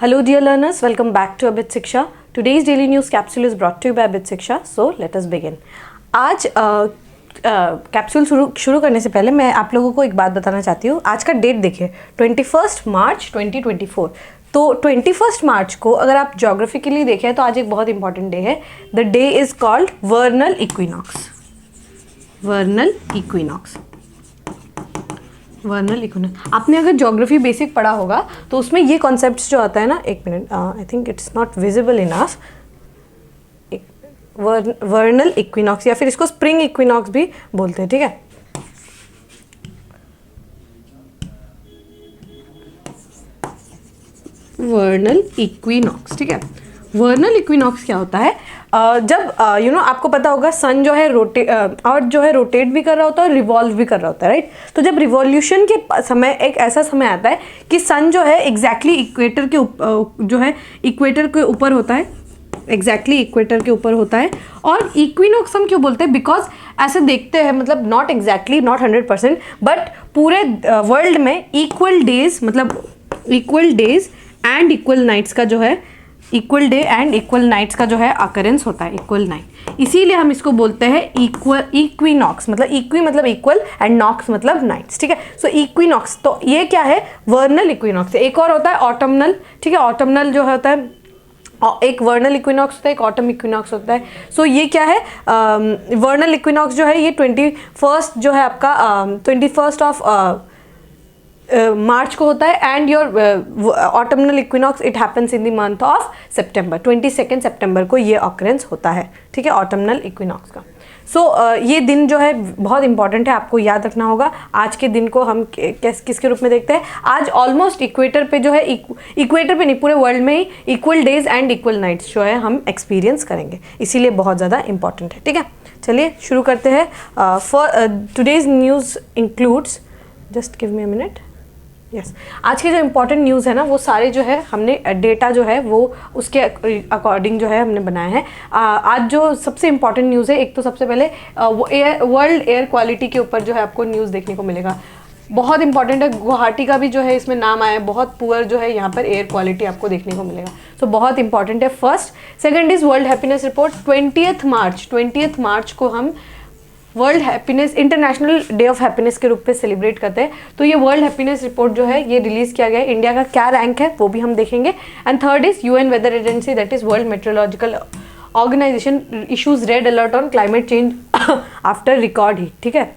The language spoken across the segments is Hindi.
Hello dear learners, welcome back to Abit Shiksha. Today's daily news capsule is brought to you by Abit Shiksha. So let us begin. आज कैप्सूल शुरू करने से पहले मैं आप लोगों को एक बात बताना चाहती हूँ. आज का डेट देखिए 21 मार्च 2024. तो 21 मार्च को अगर आप जोग्राफिकली देखें तो आज एक बहुत इंपॉर्टेंट डे है. The day is called वर्नल equinox. वर्नल equinox. वर्नल equinox आपने अगर ज्योग्राफी बेसिक पढ़ा होगा तो उसमें ये कॉन्सेप्ट्स जो आता है ना, एक minute, I think it's not visible enough. वर्नल equinox या फिर इसको स्प्रिंग इक्विनॉक्स भी बोलते हैं, ठीक है. वर्नल इक्विनॉक्स, ठीक है. वर्नल इक्विनॉक्स क्या होता है? जब आपको पता होगा सन जो है रोटेट भी कर रहा होता है और रिवॉल्व भी कर रहा होता है, राइट. तो जब रिवॉल्यूशन के समय एक ऐसा समय आता है कि सन जो है एग्जैक्टली इक्वेटर के ऊपर होता है, एग्जैक्टली इक्वेटर के ऊपर होता है. और इक्विनॉक्स हम क्यों बोलते हैं? बिकॉज ऐसे देखते हैं, मतलब नॉट एग्जैक्टली, नॉट 100%, बट पूरे वर्ल्ड में इक्वल डेज, मतलब equal days and equal nights का जो है, equal day and equal nights का जो है अकरेंस होता है, इक्वल नाइट. इसीलिए हम इसको बोलते हैं इक्विनॉक्स. मतलब इक्वी मतलब इक्वल एंड नॉक्स मतलब नाइट्स, ठीक है. सो इक्विनॉक्स, तो ये क्या है? वर्नल इक्विनॉक्स. एक और होता है ऑटमनल, ठीक है. ऑटमनल जो होता है, एक वर्नल इक्विनॉक्स होता है, एक ऑटम इक्विनॉक्स होता है. सो ये क्या है? वर्नल इक्विनॉक्स जो है ये 21 जो है आपका 21 ऑफ मार्च को होता है. And your autumnal equinox it happens in the month of सितंबर. 22 सितंबर को ये ऑकरेंस होता है, ठीक है, ऑटमनल इक्विनॉक्स का. सो ये दिन जो है बहुत इंपॉर्टेंट है, आपको याद रखना होगा. आज के दिन को हम किसके रूप में देखते हैं? आज ऑलमोस्ट इक्वेटर पे जो है, इक्वेटर पे नहीं, पूरे वर्ल्ड में ही equal days and equal nights जो है हम एक्सपीरियंस करेंगे, इसीलिए बहुत ज़्यादा इंपॉर्टेंट है, ठीक है. चलिए शुरू करते हैं. Today's news includes, just give me a minute. Yes, आज के जो इम्पोर्टेंट न्यूज़ है ना, वो सारे जो है हमने डेटा जो है वो उसके अकॉर्डिंग जो है हमने बनाया है. आज जो सबसे इम्पोर्टेंट न्यूज़ है, एक तो सबसे पहले वो वर्ल्ड एयर क्वालिटी के ऊपर जो है आपको न्यूज़ देखने को मिलेगा. बहुत इंपॉर्टेंट है. गुवाहाटी का भी जो है इसमें नाम आया है. बहुत पुअर जो है यहाँ पर एयर क्वालिटी आपको देखने को मिलेगा. सो बहुत इंपॉर्टेंट है. First. Second is world happiness report. 20 मार्च को हम world happiness, international day of happiness के रूप में सेलिब्रेट करते हैं. तो ये वर्ल्ड हैप्पीनेस रिपोर्ट जो है ये रिलीज किया गया है. इंडिया का क्या रैंक है वो भी हम देखेंगे. And third is UN weather agency, that is world meteorological organisation, issues red alert on climate change after record heat, ठीक है.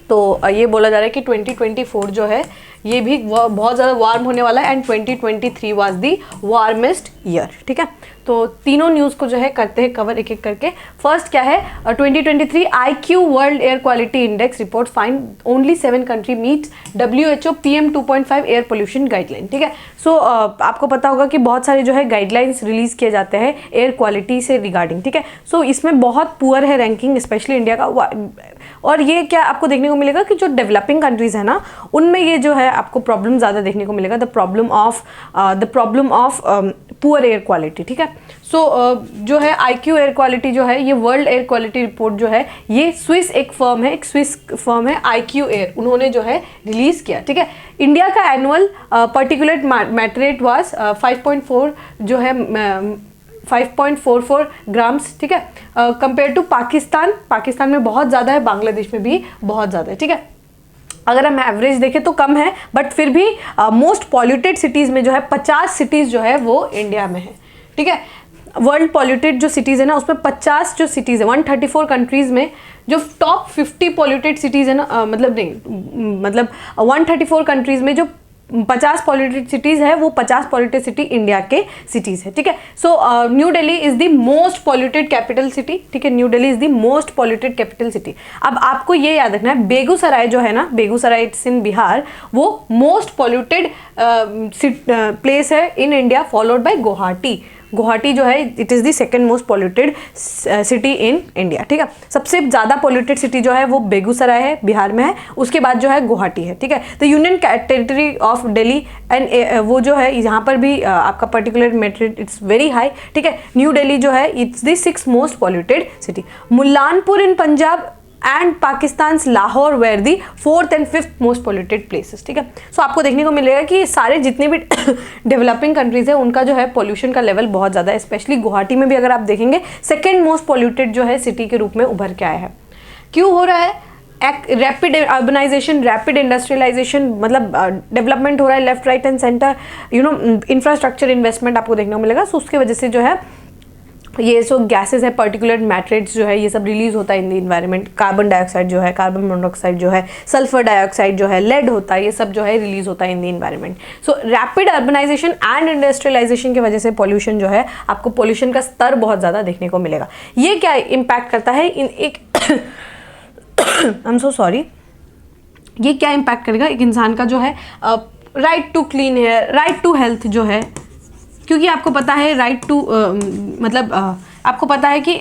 तो ये बोला जा रहा है कि 2024 जो है ये भी बहुत ज़्यादा वार्म होने वाला है. And 2023 was the warmest year, ठीक है. तो तीनों न्यूज़ को जो है करते हैं कवर एक एक करके. फर्स्ट क्या है? 2023 IQ world air quality index report find only 7 country meets WHO PM 2.5 air pollution guideline, ठीक है. सो आपको पता होगा कि बहुत सारे जो है गाइडलाइंस रिलीज किए जाते हैं एयर क्वालिटी से रिगार्डिंग, ठीक है. सो इसमें बहुत पुअर है रैंकिंग, स्पेशली इंडिया का. और ये क्या आपको देखने को मिलेगा कि जो डेवलपिंग कंट्रीज है ना, उनमें ये जो है आपको प्रॉब्लम ज़्यादा देखने को मिलेगा. The problem of poor air quality, ठीक है. सो जो है IQ एयर क्वालिटी जो है, ये वर्ल्ड एयर क्वालिटी रिपोर्ट जो है ये स्विस फर्म है IQ एयर, उन्होंने जो है रिलीज किया, ठीक है. इंडिया का annual particulate matter rate was 5.4 जो है 5.44 ग्राम्स, ठीक है. कंपेयर टू पाकिस्तान में बहुत ज़्यादा है, बांग्लादेश में भी बहुत ज़्यादा है, ठीक है. अगर हम एवरेज देखें तो कम है, बट फिर भी मोस्ट पॉल्यूटेड सिटीज़ में जो है 50 सिटीज़ जो है वो इंडिया में है, ठीक है. वर्ल्ड पॉल्यूटेड जो सिटीज़ है ना, उसमें 50 जो सिटीज़ है 134 कंट्रीज़ में, जो टॉप 50 पॉल्यूटेड सिटीज़ है ना, मतलब 134 कंट्रीज़ में जो 50 पॉल्यूटेड सिटीज़ है, वो 50 पॉल्यूटेड सिटी इंडिया के सिटीज़ है, ठीक है. So new Delhi is the most polluted capital city, ठीक है. New Delhi is the most polluted capital city. अब आपको ये याद रखना है, बेगूसराय जो है ना, बेगूसराय इट्स इन बिहार, वो मोस्ट पॉल्यूटेड प्लेस है in India, followed by Guwahati. Guwahati जो है it is the second most polluted city in India, ठीक है. सबसे ज़्यादा पॉल्यूटेड सिटी जो है वो बेगूसराय है, बिहार में है. उसके बाद जो है गुवाहाटी है, ठीक है. तो union territory of Delhi and वो जो है यहाँ पर भी आपका particular metric it's very high, ठीक है. न्यू दिल्ली जो है it's the 6th most polluted city. Mullanpur in Punjab and Pakistan Lahore were the 4th and 5th most polluted places, ठीक है। सो आपको देखने को मिलेगा कि सारे जितने भी डेवलपिंग कंट्रीज है उनका जो है पोल्यूशन का लेवल बहुत ज़्यादा है। स्पेशली गुवाहाटी में भी अगर आप देखेंगे 2nd मोस्ट पोल्यूटेड जो है सिटी के रूप में उभर के आया है। क्यों हो रहा है? रैपिड अर्बनाइजेशन, रैपिड इंडस्ट्रियलाइजेशन, मतलब डेवलपमेंट हो रहा है left right and centre, infrastructure investment आपको देखने को मिलेगा। सो उसकी वजह से जो है ये जो गैसेस है, पर्टिकुलर मैट्रेट्स जो है, ये सब रिलीज होता है in the environment. Carbon dioxide जो है, कार्बन मोनोऑक्साइड जो है, सल्फर डाइऑक्साइड जो है, लेड होता है, ये सब जो है रिलीज होता है in the environment. So rapid urbanisation and industrialisation की वजह से पॉल्यूशन जो है, आपको पॉल्यूशन का स्तर बहुत ज़्यादा देखने को मिलेगा। ये क्या इम्पैक्ट करता है इन एक आई एम सो सॉरी, ये क्या इम्पैक्ट करेगा एक इंसान का जो है right to clean air, right to health जो है, क्योंकि आपको पता है राइट टू मतलब आपको पता है कि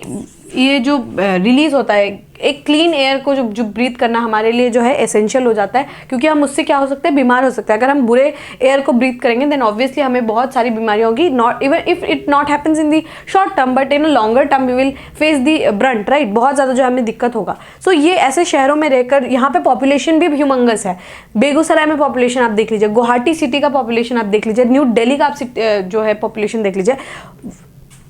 ये जो रिलीज होता है एक क्लीन एयर को जो ब्रीथ करना हमारे लिए जो है एसेंशियल हो जाता है, क्योंकि हम उससे क्या हो सकते हैं, बीमार हो सकते हैं। अगर हम बुरे एयर को ब्रीथ करेंगे देन ऑब्वियसली हमें बहुत सारी बीमारियां होगी, not even if it not happens in the short term but in a longer term we will face the brunt, right. बहुत ज़्यादा जो हमें दिक्कत होगा। सो ये ऐसे शहरों में रहकर, यहाँ पे पॉपुलेशन भी ह्यूमंगस है। बेगूसराय में पॉपुलेशन आप देख लीजिए, गुवाहाटी सिटी का पॉपुलेशन आप देख लीजिए, न्यू दिल्ली का आप जो है पॉपुलेशन देख लीजिए,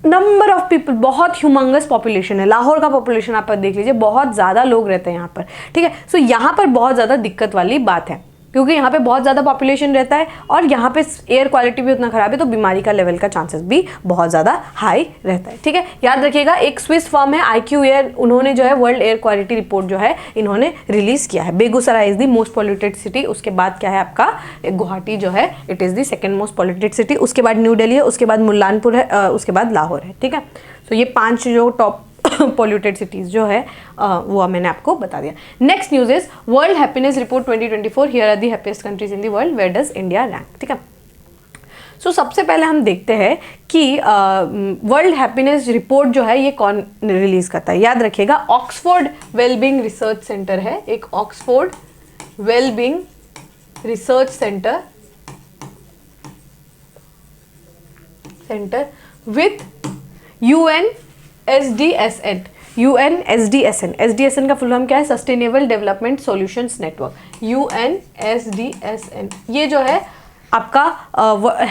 नंबर ऑफ पीपल, बहुत ह्यूमंगस पॉपुलेशन है। लाहौर का पॉपुलेशन आप देख लीजिए, बहुत ज़्यादा लोग रहते हैं यहाँ पर, ठीक है। सो यहाँ पर बहुत ज़्यादा दिक्कत वाली बात है, क्योंकि यहाँ पे बहुत ज़्यादा पॉपुलेशन रहता है और यहाँ पे एयर क्वालिटी भी उतना ख़राब है, तो बीमारी का लेवल का चांसेस भी बहुत ज़्यादा हाई रहता है, ठीक है। याद रखिएगा, एक स्विस फर्म है IQ एयर, उन्होंने जो है वर्ल्ड एयर क्वालिटी रिपोर्ट जो है इन्होंने रिलीज़ किया है। Begusarai is the most polluted city, उसके बाद क्या है आपका गुवाहाटी जो है, it is the 2nd most polluted city, उसके बाद न्यू दिल्ली है, उसके बाद मुल्लानपुर है, उसके बाद लाहौर है, ठीक है। तो ये 5 जो टॉप पॉल्यूटेड सिटीज जो है वो मैंने आपको बता दिया। Next news is world happiness report 2024, here are the happiest countries in the world, where does India rank, ठीक है। सो सबसे पहले हम देखते हैं कि वर्ल्ड हैप्पीनेस रिपोर्ट जो है ये कौन रिलीज करता है। याद रखिएगा, ऑक्सफोर्ड वेलबींग रिसर्च सेंटर है, एक Oxford wellbeing research centre with UNSDSN, SDSN का फुल फॉर्म क्या है, sustainable development solutions network, UNSDSN। ये जो है आपका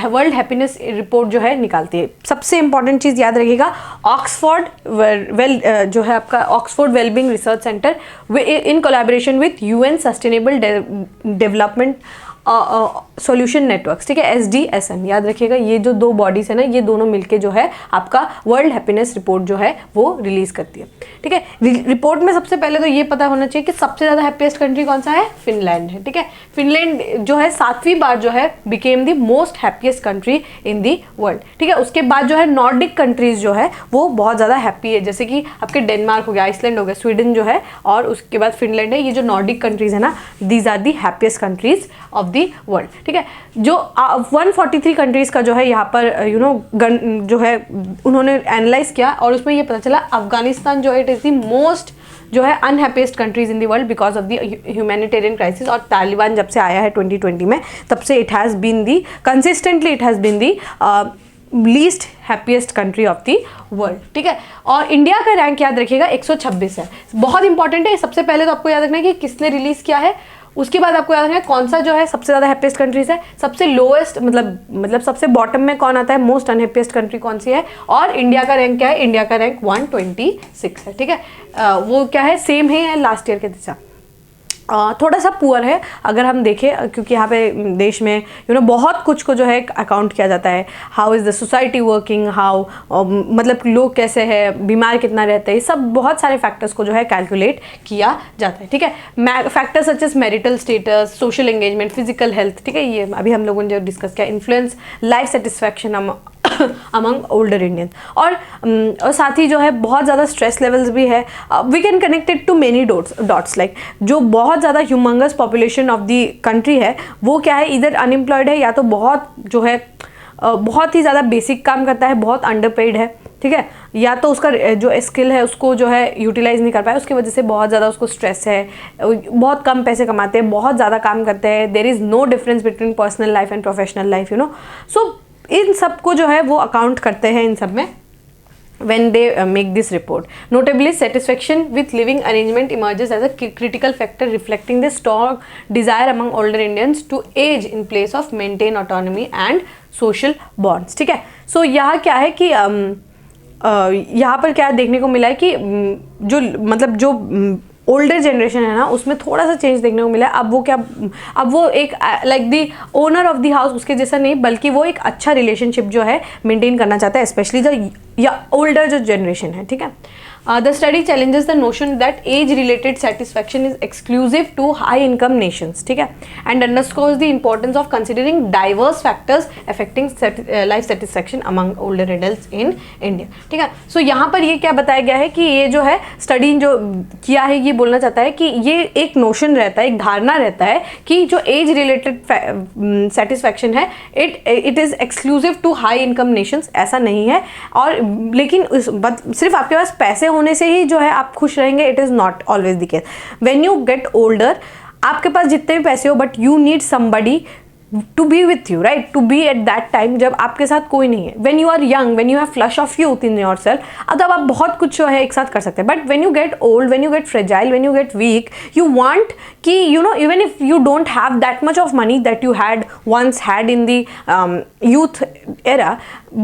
वर्ल्ड हैप्पीनेस रिपोर्ट जो है निकालती है। सबसे इंपॉर्टेंट चीज़ याद रखिएगा, ऑक्सफोर्ड जो है आपका Oxford wellbeing research centre in collaboration with UN sustainable development solution networks, ठीक है, SDSN। याद रखिएगा, ये जो 2 बॉडीज है ना, ये दोनों मिलके जो है आपका वर्ल्ड हैप्पीनेस रिपोर्ट जो है वो रिलीज करती है, ठीक है। रिपोर्ट में सबसे पहले तो ये पता होना चाहिए कि सबसे ज़्यादा हैप्पीएस्ट कंट्री कौन सा है, फिनलैंड है, ठीक है। फिनलैंड जो है 7वीं बार जो है became the most happiest country in the world, ठीक है। उसके बाद जो है नॉर्डिक कंट्रीज जो है वो बहुत ज़्यादा हैप्पी है, जैसे कि आपके डेनमार्क हो गया, आइसलैंड हो गया, स्वीडन जो है, और उसके बाद फिनलैंड है। ये जो नॉर्डिक कंट्रीज है ना, these are the happiest countries of world, ठीक है। जो 143 कंट्रीज का जो है यहाँ पर जो है उन्होंने एनालाइज किया, और उसमें ये पता चला अफगानिस्तान जो है इट इज़ द मोस्ट जो है unhappiest countries in the world because of the humanitarian crisis. और तालिबान जब से आया है 2020 में, तब से it has been the consistently it has been the least happiest country of the world, ठीक है। और इंडिया का रैंक याद रखिएगा 126 है, बहुत इंपॉर्टेंट है। सबसे पहले तो आपको याद रखना है कि किसने रिलीज किया है, उसके बाद आपको याद रखना है कौन सा जो है सबसे ज़्यादा हैप्पीएस्ट कंट्रीज है, सबसे लोएस्ट मतलब सबसे बॉटम में कौन आता है, मोस्ट अनहैप्पीएस्ट कंट्री कौन सी है, और इंडिया का रैंक क्या है, इंडिया का रैंक 126 है, ठीक है। वो क्या है, सेम है लास्ट ईयर के जैसा, थोड़ा सा पुअर है अगर हम देखें, क्योंकि यहाँ पे देश में बहुत कुछ को जो है अकाउंट किया जाता है, how is the society working, how मतलब लोग कैसे हैं, बीमार कितना रहते हैं, सब बहुत सारे फैक्टर्स को जो है कैलकुलेट किया जाता है, ठीक है। Factors such as marital status, social engagement, physical health, ठीक है, ये अभी हम लोगों ने जो डिस्कस किया, influence life satisfaction among older Indians, और साथ ही जो है बहुत ज़्यादा स्ट्रेस लेवल्स भी है। We can connected to many dots like जो बहुत ज़्यादा humongous population of the country है वो क्या है, इधर अनएम्प्लॉयड है, या तो बहुत जो है बहुत ही ज़्यादा बेसिक काम करता है, बहुत अंडरपेड है, ठीक है, या तो उसका जो स्किल है उसको जो है यूटिलाइज नहीं कर पाए, उसकी वजह से बहुत ज़्यादा उसको स्ट्रेस है, बहुत कम पैसे कमाते हैं, बहुत ज़्यादा काम करते हैं, there is no difference between personal life and professional life, so इन सब को जो है वो अकाउंट करते हैं इन सब में। when they make this report. Notably, satisfaction with living arrangement emerges as a critical factor reflecting the strong desire among older Indians to age in place of maintain autonomy and social bonds. ठीक है, so यहाँ क्या है कि यहाँ पर क्या देखने को मिला है कि जो मतलब जो ओल्डर जनरेशन है ना उसमें थोड़ा सा चेंज देखने को मिला है. अब वो एक like the owner of the house उसके जैसा नहीं, बल्कि वो एक अच्छा रिलेशनशिप जो है मेंटेन करना चाहता है, स्पेशली जो या ओल्डर जो जनरेशन है. ठीक है, the study challenges the notion that age-related satisfaction is exclusive to high-income nations, ठीक है, and underscores the importance of considering diverse factors affecting life satisfaction among older adults in India. ठीक है, so यहाँ पर ये क्या बताया गया है कि ये जो है स्टडी जो किया है ये बोलना चाहता है कि ये एक नोशन रहता है, एक धारणा रहता है कि जो एज-रिलेटेड सेटिस्फैक्शन है it is exclusive to high income nations. ऐसा नहीं है, और लेकिन सिर्फ आपके पास पैसे होने से ही जो है आप खुश रहेंगे, it is not always the case. When you get older, आपके पास जितने भी पैसे हो but you need somebody to be with you, right, to be at that time जब आपके साथ कोई नहीं है. When you are young, when you have flush of youth in yourself, तब आप बहुत कुछ जो है एक साथ कर सकते हैं. But when you get old, when you get fragile, when you get weak, you want कि you know even if you don't have that much of money that you had once had in the youth era,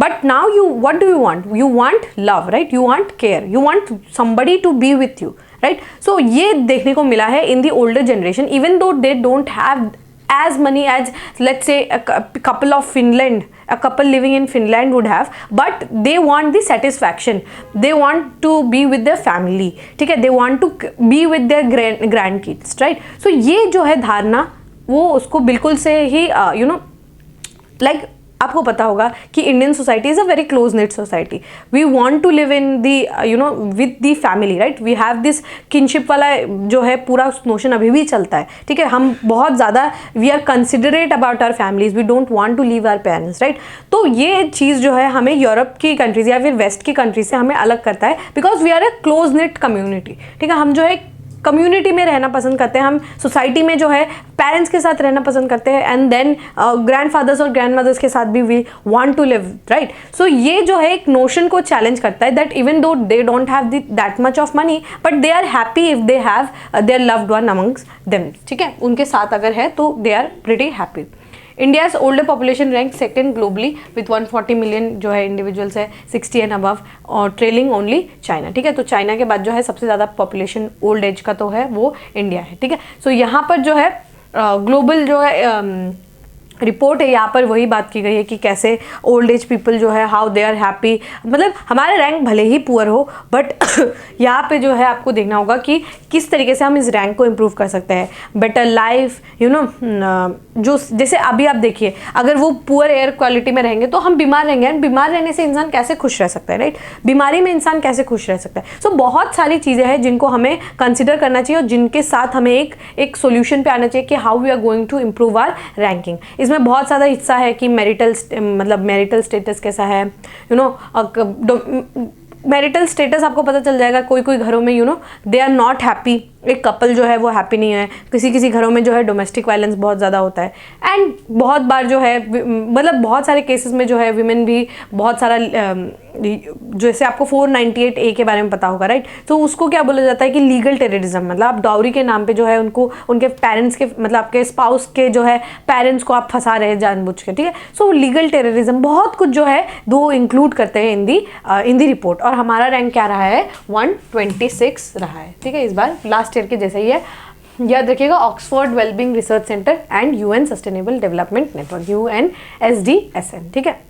but now what do you want? You want love, right? You want care, you want somebody to be with you, right? So ये देखने को मिला है in the older generation, even though they don't have as money as let's say a couple living in Finland would have, but they want the satisfaction, they want to be with their family, ठीक है, they want to be with their grandkids, right? So ये जो है धारणा वो उसको बिल्कुल से ही यू नो लाइक आपको पता होगा कि Indian society is a very close net society. We want to live in the you know with the family, right. We have this kinship वाला जो है पूरा नोशन अभी भी चलता है. ठीक है, हम बहुत ज़्यादा we are considerate about our families, we don't want to leave our parents, right. तो ये चीज़ जो है हमें यूरोप की कंट्रीज या फिर वेस्ट की कंट्रीज से हमें अलग करता है, because we are a close net community. ठीक है, हम जो है कम्युनिटी में रहना पसंद करते हैं, हम सोसाइटी में जो है पेरेंट्स के साथ रहना पसंद करते हैं, एंड देन ग्रैंडफादर्स और ग्रैंडमदर्स के साथ भी we want to live, right. So ये जो है एक नोशन को चैलेंज करता है that even though they don't have that much of money but they are happy if they have their loved one amongst them. ठीक है, उनके साथ अगर है तो they are pretty happy. India's older population rank second globally with 140 million जो है इंडिविजुअल्स है 60 एंड अबव, और ट्रेलिंग ओनली चाइना. ठीक है, तो चाइना के बाद जो है सबसे ज़्यादा पॉपुलेशन ओल्ड एज का तो है वो इंडिया है. ठीक है, सो यहाँ पर जो है ग्लोबल जो है रिपोर्ट है, यहाँ पर वही बात की गई है कि कैसे ओल्ड एज पीपल जो है हाउ दे आर हैप्पी. मतलब हमारे रैंक भले ही पुअर हो बट यहाँ पे जो है आपको देखना होगा कि किस तरीके से हम इस रैंक को इम्प्रूव कर सकते हैं. बेटर लाइफ, यू नो, जो जैसे अभी आप देखिए अगर वो पुअर एयर क्वालिटी में रहेंगे तो हम बीमार रहेंगे, एंड बीमार रहने से इंसान कैसे खुश रह सकता है, राइट. बीमारी में इंसान कैसे खुश रह सकता है. सो बहुत सारी चीज़ें हैं जिनको हमें कंसिडर करना चाहिए और जिनके साथ हमें एक सोल्यूशन पे आना चाहिए कि how we are going to improve our ranking. इसमें बहुत सारा हिस्सा है कि मैरिटल स्टेटस कैसा है, यू नो. मैरिटल स्टेटस आपको पता चल जाएगा. कोई घरों में you know they are not happy, एक कपल जो है वो हैप्पी नहीं है. किसी घरों में जो है डोमेस्टिक वायलेंस बहुत ज़्यादा होता है, एंड बहुत बार जो है मतलब बहुत सारे केसेस में जो है विमेन भी बहुत सारा जैसे आपको 498A के बारे में पता होगा, राइट. तो उसको क्या बोला जाता है कि लीगल टेररिज्म. मतलब आप डाउरी के नाम पे जो है उनको उनके पेरेंट्स के मतलब आपके स्पाउस के जो है पेरेंट्स को आप फंसा रहे हैं जानबूझ के. ठीक है, सो लीगल टेररिज्म बहुत कुछ जो है दो इंक्लूड करते हैं इन दी रिपोर्ट. और हमारा रैंक क्या रहा है, 126 रहा है. ठीक है, इस बार लास्ट ईयर के जैसा ही है. याद रखिएगा, Oxford wellbeing research centre and UN sustainable development network UNSDSN. ठीक है,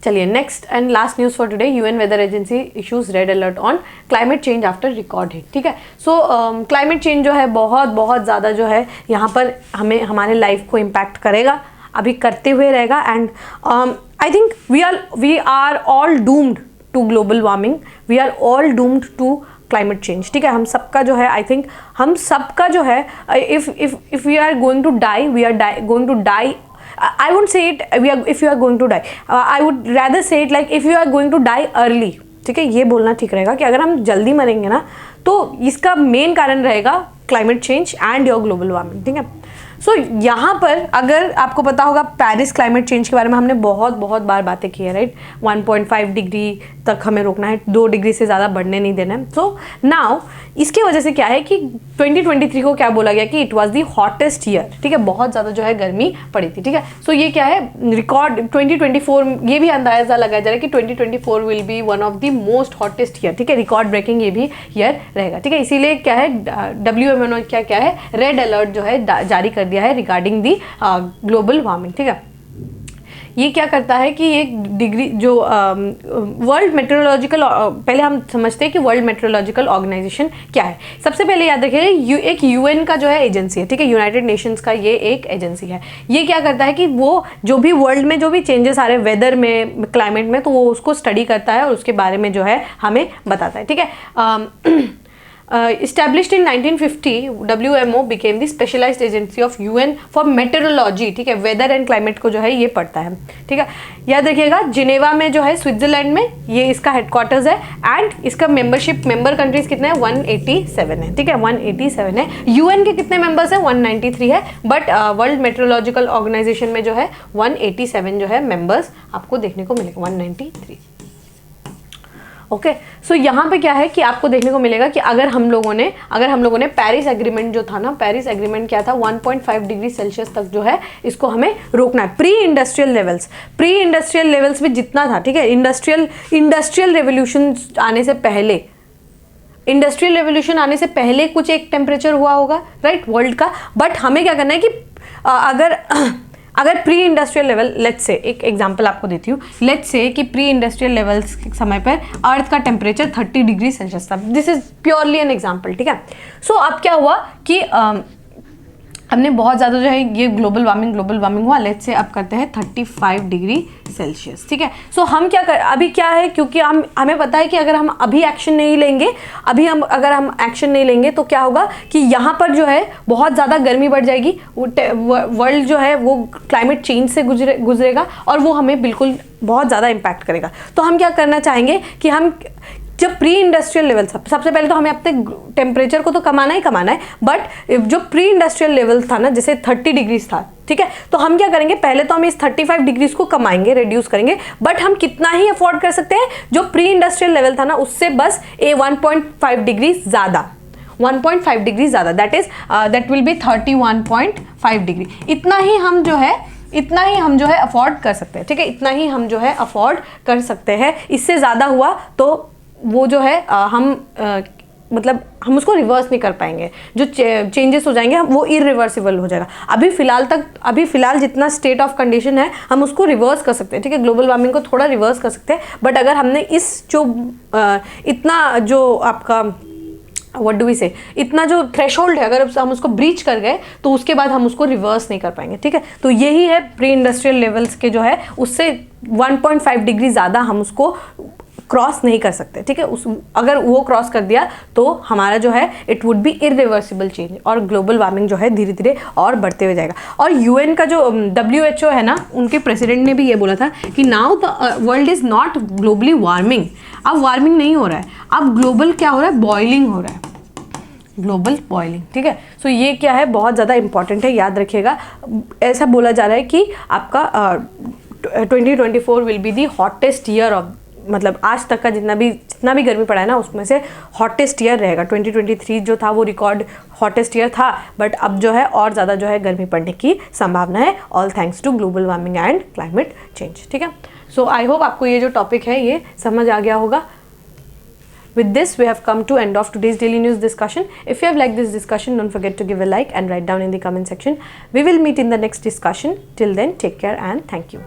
चलिए next and last news for today. UN weather agency issues red alert on climate change after record heat. ठीक है, सो क्लाइमेट चेंज जो है बहुत ज़्यादा जो है यहाँ पर हमारे लाइफ को इम्पैक्ट करेगा, अभी करते हुए रहेगा. And I think we are all doomed to global warming, we are all doomed to climate change. ठीक है, हम सबका जो है आई थिंक हम सबका जो है if we are going to die, we are going to die. I won't say it if you are going to die. I would rather say it like if you are going to die early. ठीक है, ये बोलना ठीक रहेगा कि अगर हम जल्दी मरेंगे ना तो इसका मेन कारण रहेगा climate change and your global warming. ठीक है, सो यहाँ पर अगर आपको पता होगा पेरिस क्लाइमेट चेंज के बारे में हमने बहुत बहुत बार बातें की है, राइट। 1.5 डिग्री तक हमें रोकना है, 2 डिग्री से ज़्यादा बढ़ने नहीं देना है। सो नाउ इसकी वजह से क्या है कि 2023 को क्या बोला गया कि it was the hottest year, ठीक है, बहुत ज़्यादा जो है गर्मी पड़ी थी, ठीक है। सो ये क्या है, रिकॉर्ड 2024, ये भी अंदाजा लगाया जा रहा है कि 2024 will be one of the most hottest year, ठीक है, रिकॉर्ड ब्रेकिंग ये भी ईयर रहेगा, ठीक है। इसीलिए क्या है, WMO ने क्या क्या है, रेड अलर्ट जो है जारी कर दिया है रिगार्डिंग दी ग्लोबल वार्मिंग, ठीक है। ये क्या करता है कि एक डिग्री जो वर्ल्ड मेट्रोलॉजिकल, पहले हम समझते हैं कि वर्ल्ड मेट्रोलॉजिकल ऑर्गेनाइजेशन क्या है। सबसे पहले याद रखिएगा एक UN का जो है एजेंसी है, ठीक है, यूनाइटेड नेशंस का ये एक एजेंसी है। ये क्या करता है कि वो जो भी वर्ल्ड में जो भी चेंजेस आ रहे हैं वेदर में, क्लाइमेट में, तो वो उसको स्टडी करता है और उसके बारे में जो है हमें बताता है, ठीक है। Established in 1950, WMO became the specialized agency of UN for meteorology, ठीक है, वेदर एंड क्लाइमेट को जो है ये पढ़ता है, ठीक है। याद रखिएगा जिनेवा में जो है स्विट्जरलैंड में ये इसका हेडक्वार्टर्स है एंड इसका मेंबर कंट्रीज कितने हैं, 187 है, ठीक है, 187 है। UN के कितने मेंबर्स हैं, 193 है, बट वर्ल्ड मेट्रोलॉजिकल ऑर्गेनाइजेशन में जो है 187 जो है मेंबर्स आपको देखने को मिलेगा, 193। ओके, सो यहाँ पे क्या है कि आपको देखने को मिलेगा कि अगर हम लोगों ने पेरिस एग्रीमेंट जो था ना, पेरिस एग्रीमेंट क्या था, 1.5 डिग्री सेल्सियस तक जो है इसको हमें रोकना है। प्री इंडस्ट्रियल लेवल्स में जितना था, ठीक है, इंडस्ट्रियल रेवोल्यूशन आने से पहले कुछ एक टेम्परेचर हुआ होगा, राइट, वर्ल्ड का। बट हमें क्या करना है कि अगर pre industrial level, let's say एक एग्जांपल आपको देती हूँ, लेट्स से कि प्री इंडस्ट्रियल लेवल्स के समय पर अर्थ का टेम्परेचर 30 डिग्री सेल्सियस था, this is purely an example, ठीक है। सो अब क्या हुआ कि हमने बहुत ज़्यादा जो है ये ग्लोबल वार्मिंग हुआ, लेट्स से अब करते हैं 35 डिग्री सेल्सियस, ठीक है। सो हम अभी क्या है, क्योंकि हमें पता है कि अगर हम अभी एक्शन नहीं लेंगे, अगर हम एक्शन नहीं लेंगे तो क्या होगा कि यहाँ पर जो है बहुत ज़्यादा गर्मी बढ़ जाएगी, वर्ल्ड जो है वो क्लाइमेट चेंज से गुजरेगा और वो हमें बिल्कुल बहुत ज़्यादा इम्पैक्ट करेगा। तो हम क्या करना चाहेंगे कि हम जब प्री इंडस्ट्रियल लेवल, सबसे पहले तो हमें अपने टेम्परेचर को तो कमाना है, बट जो प्री इंडस्ट्रियल लेवल था ना, जैसे 30 डिग्रीज था, ठीक है, तो हम क्या करेंगे, पहले तो हम इस 35 डिग्रीज को कमाएंगे, रिड्यूस करेंगे, बट हम कितना ही अफोर्ड कर सकते हैं, जो प्री इंडस्ट्रियल लेवल था ना उससे बस 1.5 डिग्री ज़्यादा, 1.5 डिग्री ज़्यादा, दैट विल बी 31.5 डिग्री। इतना ही हम जो है अफोर्ड कर सकते हैं, ठीक है, इतना ही हम जो है अफोर्ड कर सकते हैं। इससे ज़्यादा हुआ तो वो जो है मतलब हम उसको रिवर्स नहीं कर पाएंगे, जो चेंजेस हो जाएंगे वो इरिवर्सिबल हो जाएगा। अभी फिलहाल जितना स्टेट ऑफ कंडीशन है हम उसको रिवर्स कर सकते हैं, ठीक है, ग्लोबल वार्मिंग को थोड़ा रिवर्स कर सकते हैं। बट अगर हमने इतना जो आपका व्हाट डू वी से, इतना जो थ्रेशोल्ड है, अगर हम उसको ब्रीच कर गए तो उसके बाद हम उसको रिवर्स नहीं कर पाएंगे, ठीक है। तो यही है प्री इंडस्ट्रियल लेवल्स के जो है उससे 1.5 डिग्री ज़्यादा हम उसको क्रॉस नहीं कर सकते, ठीक है। अगर वो क्रॉस कर दिया तो हमारा जो है it would be irreversible change और ग्लोबल वार्मिंग जो है धीरे धीरे और बढ़ते हुए जाएगा। और UN का जो WHO है ना, उनके प्रेसिडेंट ने भी ये बोला था कि now the world is not globally warming, अब वार्मिंग नहीं हो रहा है, अब ग्लोबल क्या हो रहा है, बॉइलिंग हो रहा है, ग्लोबल बॉइलिंग, ठीक है। सो ये क्या है, बहुत ज़्यादा इंपॉर्टेंट है, याद रखिएगा। ऐसा बोला जा रहा है कि आपका 2024 will be the hottest year of, मतलब आज तक का जितना भी गर्मी पड़ा है ना उसमें से हॉटेस्ट ईयर रहेगा। 2023 जो था वो रिकॉर्ड हॉटेस्ट ईयर था, बट अब जो है और ज़्यादा जो है गर्मी पड़ने की संभावना है, all thanks to global warming and climate change, ठीक है। सो आई होप आपको ये जो टॉपिक है ये समझ आ गया होगा। With this, we have come to end of today's daily news discussion. If you have liked this discussion, don't forget to give a like and write down in the comment section. We will meet in the next discussion. Till then, take care and thank you.